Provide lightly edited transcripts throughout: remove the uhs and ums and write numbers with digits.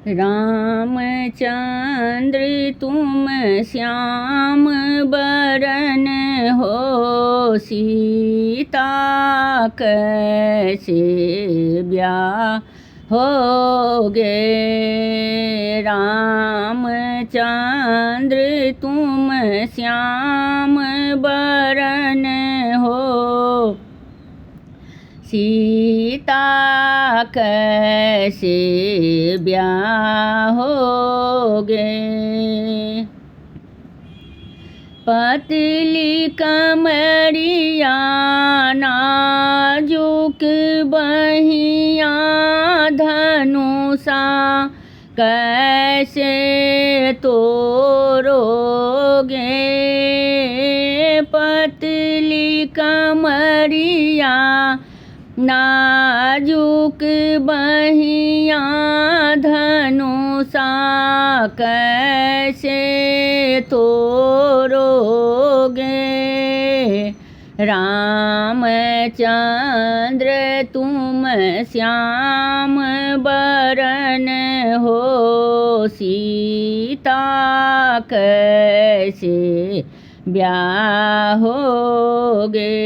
रामचंद्र तुम श्याम बरन हो, सीता कैसे ब्याह होगे। रामचंद्र तुम श्याम बरन हो, सीता कैसे ब्याह होगे। पतली कमरिया नाजुक बहिया धनुषा कैसे तोड़ोगे। पतली कमरिया नाजुक बहिया धनुषा कैसे तोड़ोगे। रामचंद्र तुम श्याम बरन हो, सीता कैसे ब्याह होगे।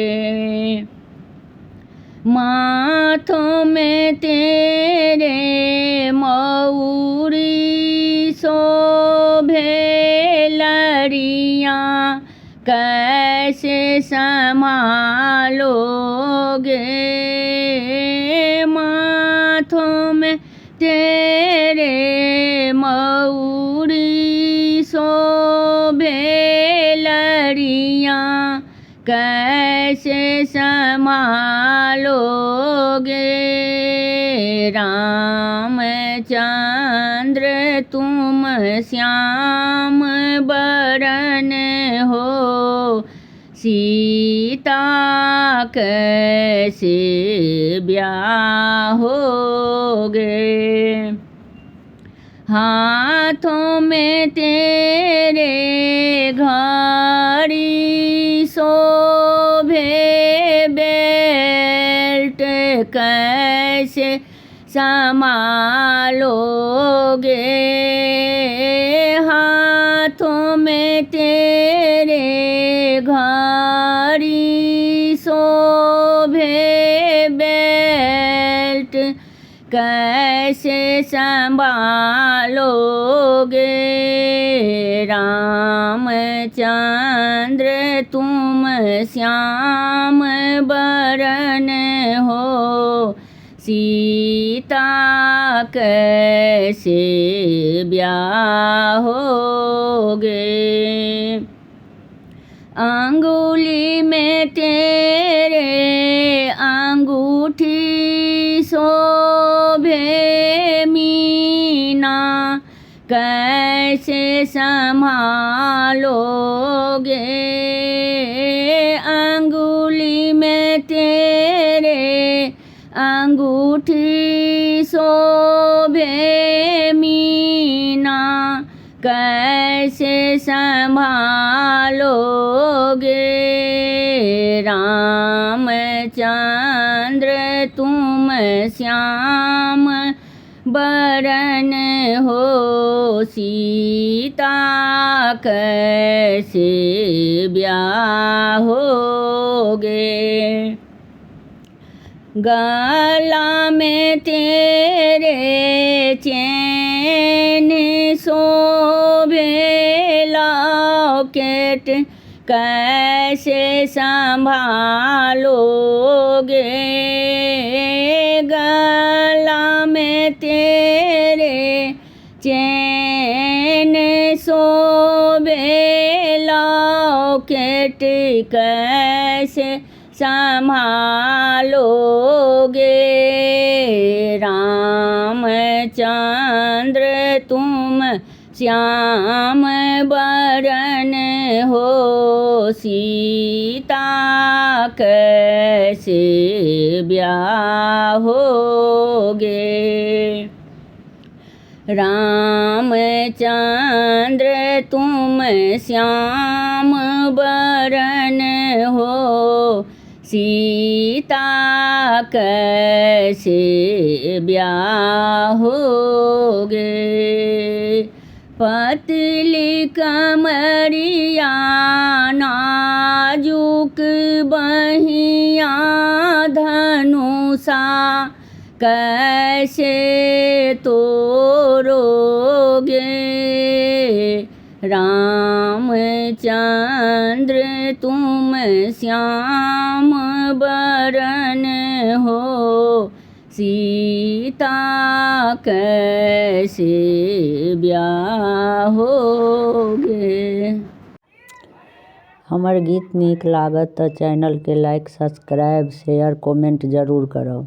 माथों में तेरे मऊरी शोभे लड़ियाँ कैसे संभालोगे। माथों में तेरे मऊरी शोभे लड़ियाँ कैसे संभालोगे। रामचंद्र तुम श्याम बरन हो, सीता कैसे ब्याह होगे। हाथों में तेरे घड़ी शोभे बेल्ट कैसे संभालोगे। हाथों में तेरे घड़ी शोभे बेल्ट कैसे संभालोगे। रामचंद्र तुम श्याम बरन हो, सीता कैसे ब्याह होगे। अंगुली में तेरे अंगूठी शोभे मीना कैसे संभालोगे। अंगुली में तेरे अंगूठी शोभे मीना कैसे संभालोगे। रामचंद्र तुम श्याम बरन हो, सीता कैसे ब्याह होगे। गला में तेरे चैन शोभे लॉकेट कैसे संभालोगे। गला में तेरे चैन शोभे लॉकेट कैसे संभालोगे। रामचंद्र तुम श्याम बरन हो, सीता कैसे ब्याह होगे। रामचंद्र तुम श्याम बरन हो, सीता कैसे ब्याहोगे। पतली कमरिया नाजुक बहिया धनुषा कैसे तोड़ोगे। रामचंद्र तुम श्याम बरन हो, सीता कैसे ब्याहोगे। हमर गीत नीक लागत तो चैनल के लाइक सब्सक्राइब शेयर कमेंट जरूर करो।